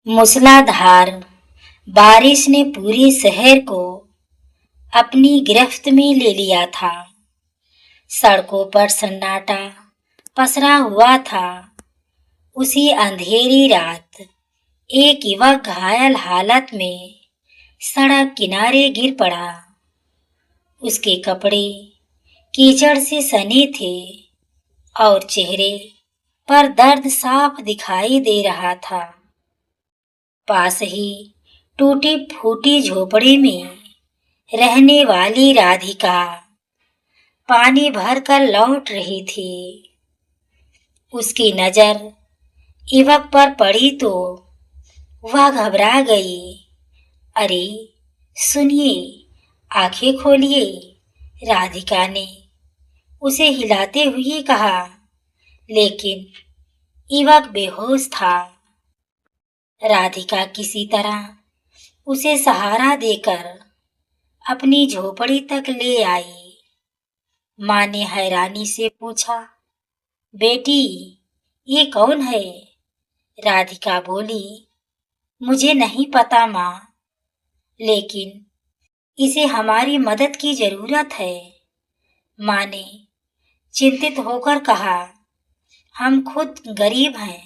मूसलाधार बारिश ने पूरे शहर को अपनी गिरफ्त में ले लिया था। सड़कों पर सन्नाटा पसरा हुआ था। उसी अंधेरी रात एक युवक घायल हालत में सड़क किनारे गिर पड़ा। उसके कपड़े कीचड़ से सने थे और चेहरे पर दर्द साफ दिखाई दे रहा था। पास ही टूटी फूटी झोपड़ी में रहने वाली राधिका पानी भरकर लौट रही थी। उसकी नजर युवक पर पड़ी तो वह घबरा गई। अरे सुनिए, आंखें खोलिए, राधिका ने उसे हिलाते हुए कहा, लेकिन युवक बेहोश था। राधिका किसी तरह उसे सहारा देकर अपनी झोपड़ी तक ले आई। माँ ने हैरानी से पूछा, बेटी ये कौन है? राधिका बोली, मुझे नहीं पता माँ, लेकिन इसे हमारी मदद की जरूरत है। माँ ने चिंतित होकर कहा, हम खुद गरीब हैं,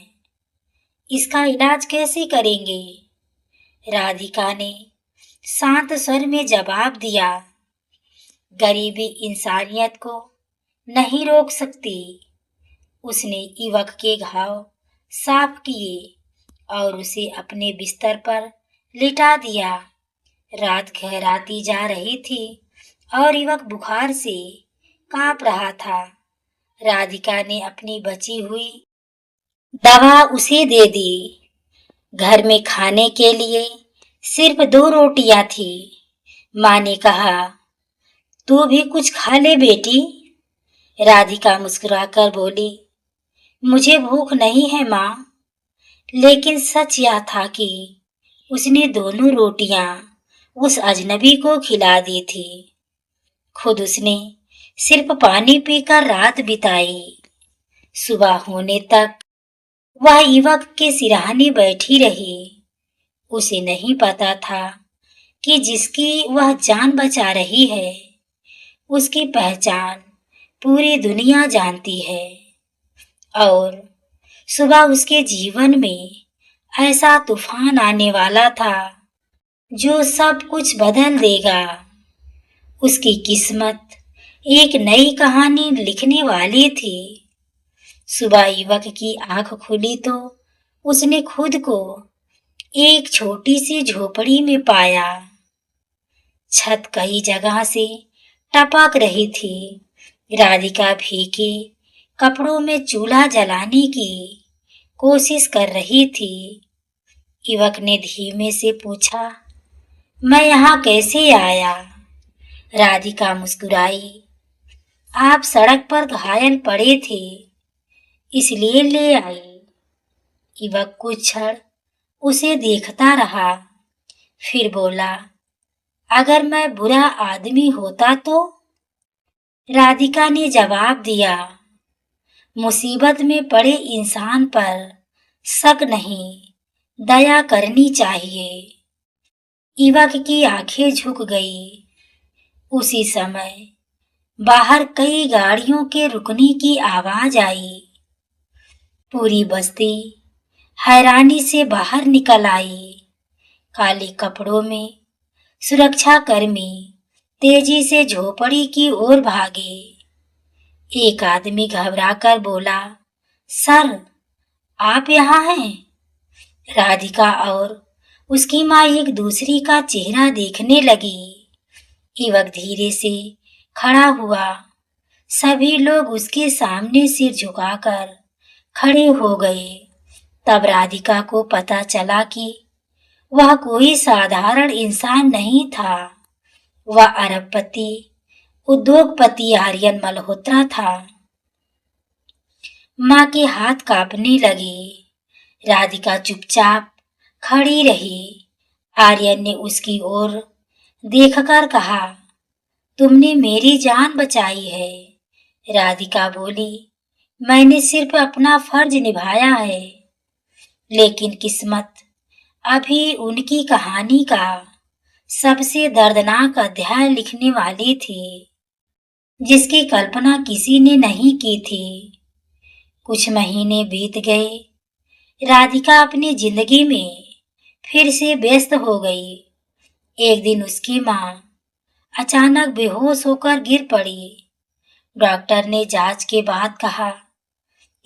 इसका इलाज कैसे करेंगे? राधिका ने शांत स्वर में जवाब दिया, गरीबी इंसानियत को नहीं रोक सकती। उसने युवक के घाव साफ किए और उसे अपने बिस्तर पर लिटा दिया। रात गहराती जा रही थी और युवक बुखार से कांप रहा था। राधिका ने अपनी बची हुई दवा उसे दे दी। घर में खाने के लिए सिर्फ 2 रोटियां थी। माँ ने कहा, तू भी कुछ खा ले बेटी। राधिका मुस्कुराकर बोली, मुझे भूख नहीं है माँ। लेकिन सच यह था कि उसने दोनों रोटियां उस अजनबी को खिला दी थी। खुद उसने सिर्फ पानी पीकर रात बिताई। सुबह होने तक वह युवक के सिरहाने बैठी रही। उसे नहीं पता था कि जिसकी वह जान बचा रही है, उसकी पहचान पूरी दुनिया जानती है और सुबह उसके जीवन में ऐसा तूफान आने वाला था जो सब कुछ बदल देगा। उसकी किस्मत एक नई कहानी लिखने वाली थी। सुबह युवक की आंख खुली तो उसने खुद को एक छोटी सी झोपड़ी में पाया। छत कई जगह से टपक रही थी। राधिका भीगे कपड़ों में चूल्हा जलाने की कोशिश कर रही थी। युवक ने धीमे से पूछा, मैं यहाँ कैसे आया? राधिका मुस्कुराई, आप सड़क पर घायल पड़े थे, इसलिए ले आई। युवक कुछ क्षण उसे देखता रहा, फिर बोला, अगर मैं बुरा आदमी होता तो? राधिका ने जवाब दिया, मुसीबत में पड़े इंसान पर शक नहीं, दया करनी चाहिए। युवक की आंखें झुक गई। उसी समय बाहर कई गाड़ियों के रुकने की आवाज आई। पूरी बस्ती हैरानी से बाहर निकल आई। काले कपड़ों में सुरक्षा कर्मी तेजी से झोपड़ी की ओर भागे। एक आदमी घबराकर बोला, सर, आप यहाँ हैं? राधिका और उसकी माँ एक दूसरी का चेहरा देखने लगी। युवक धीरे से खड़ा हुआ। सभी लोग उसके सामने सिर झुकाकर खड़े हो गए। तब राधिका को पता चला कि वह कोई साधारण इंसान नहीं था। वह अरबपति उद्योगपति आर्यन मल्होत्रा था। माँ के हाथ कांपने लगे। राधिका चुपचाप खड़ी रही। आर्यन ने उसकी ओर देखकर कहा, तुमने मेरी जान बचाई है। राधिका बोली, मैंने सिर्फ अपना फर्ज निभाया है। लेकिन किस्मत अभी उनकी कहानी का सबसे दर्दनाक अध्याय लिखने वाली थी, जिसकी कल्पना किसी ने नहीं की थी। कुछ महीने बीत गए। राधिका अपनी जिंदगी में फिर से व्यस्त हो गई। एक दिन उसकी माँ अचानक बेहोश होकर गिर पड़ी। डॉक्टर ने जांच के बाद कहा,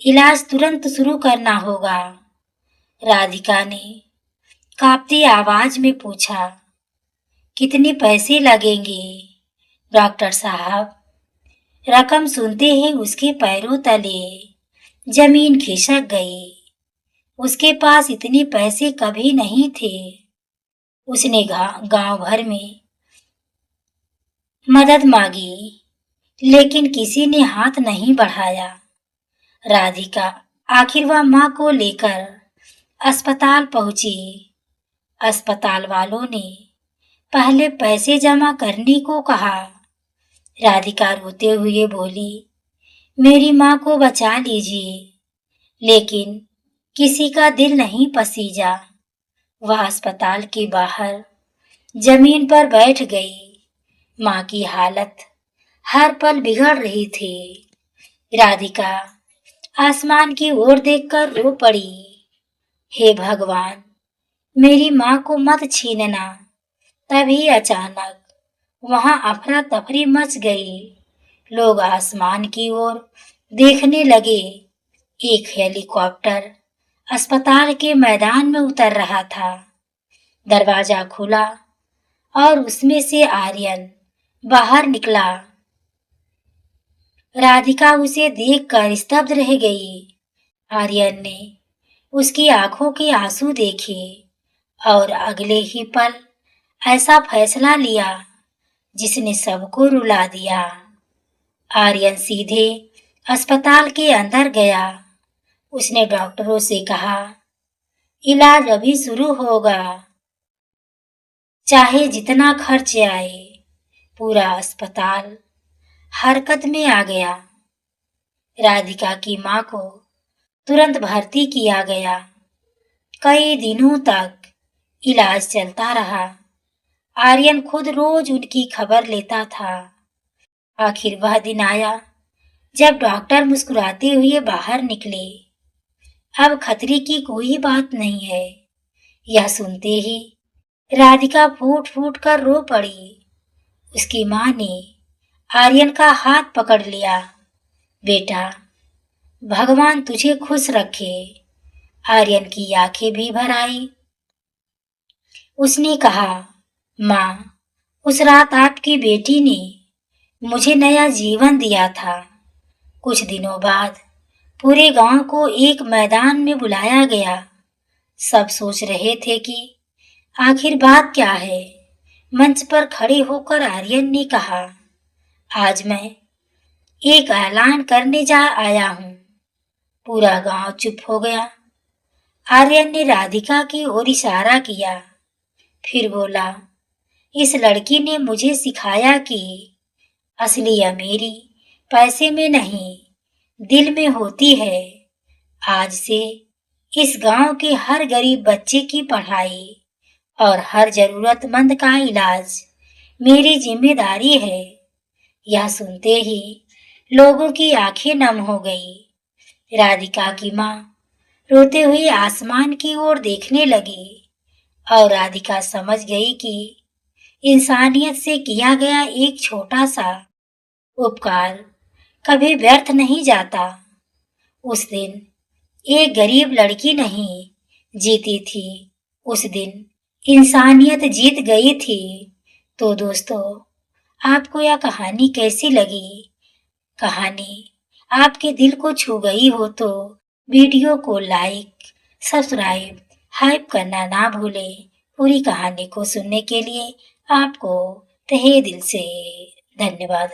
इलाज तुरंत शुरू करना होगा। राधिका ने कांपती आवाज में पूछा, कितने पैसे लगेंगे डॉक्टर साहब? रकम सुनते ही उसके पैरों तले जमीन खिसक गई। उसके पास इतने पैसे कभी नहीं थे। उसने गांव भर में मदद मांगी, लेकिन किसी ने हाथ नहीं बढ़ाया। राधिका आखिर वह माँ को लेकर अस्पताल पहुंची। अस्पताल वालों ने पहले पैसे जमा करने को कहा। राधिका रोते हुए बोली, मेरी माँ को बचा लीजिए, लेकिन किसी का दिल नहीं पसीजा। वह अस्पताल के बाहर जमीन पर बैठ गई। माँ की हालत हर पल बिगड़ रही थी। राधिका आसमान की ओर देखकर रो पड़ी, हे भगवान, मेरी माँ को मत छीनना। तभी अचानक वहां अफरा तफरी मच गई। लोग आसमान की ओर देखने लगे। एक हेलीकॉप्टर अस्पताल के मैदान में उतर रहा था। दरवाजा खुला और उसमें से आर्यन बाहर निकला। राधिका उसे देखकर स्तब्ध रह गई। आर्यन ने उसकी आंखों के आंसू देखे और अगले ही पल ऐसा फैसला लिया जिसने सबको रुला दिया। आर्यन सीधे अस्पताल के अंदर गया। उसने डॉक्टरों से कहा, इलाज अभी शुरू होगा, चाहे जितना खर्च आए। पूरा अस्पताल हरकत में आ गया। राधिका की माँ को तुरंत भर्ती किया गया। कई दिनों तक इलाज चलता रहा। आर्यन खुद रोज उनकी खबर लेता था। आखिर वह दिन आया जब डॉक्टर मुस्कुराते हुए बाहर निकले। अब खतरे की कोई बात नहीं है। यह सुनते ही राधिका फूट फूट कर रो पड़ी। उसकी माँ ने आर्यन का हाथ पकड़ लिया। बेटा, भगवान तुझे खुश रखे। आर्यन की आंखें भी भर आई। उसने कहा, माँ, उस रात आपकी बेटी ने मुझे नया जीवन दिया था। कुछ दिनों बाद पूरे गांव को एक मैदान में बुलाया गया। सब सोच रहे थे कि आखिर बात क्या है। मंच पर खड़े होकर आर्यन ने कहा, आज मैं एक ऐलान करने जा आया हूँ। पूरा गांव चुप हो गया। आर्यन ने राधिका की ओर इशारा किया, फिर बोला, इस लड़की ने मुझे सिखाया कि असली अमीरी पैसे में नहीं, दिल में होती है। आज से इस गांव के हर गरीब बच्चे की पढ़ाई और हर जरूरतमंद का इलाज मेरी जिम्मेदारी है। यह सुनते ही लोगों की आंखें नम हो गई। राधिका की माँ रोते हुए आसमान की ओर देखने लगी और राधिका समझ गई कि इंसानियत से किया गया एक छोटा सा उपकार कभी व्यर्थ नहीं जाता। उस दिन एक गरीब लड़की नहीं जीती थी, उस दिन इंसानियत जीत गई थी। तो दोस्तों, आपको यह कहानी कैसी लगी? कहानी आपके दिल को छू गई हो तो वीडियो को लाइक, सब्सक्राइब, हाइप करना ना भूलें। पूरी कहानी को सुनने के लिए आपको तहे दिल से धन्यवाद।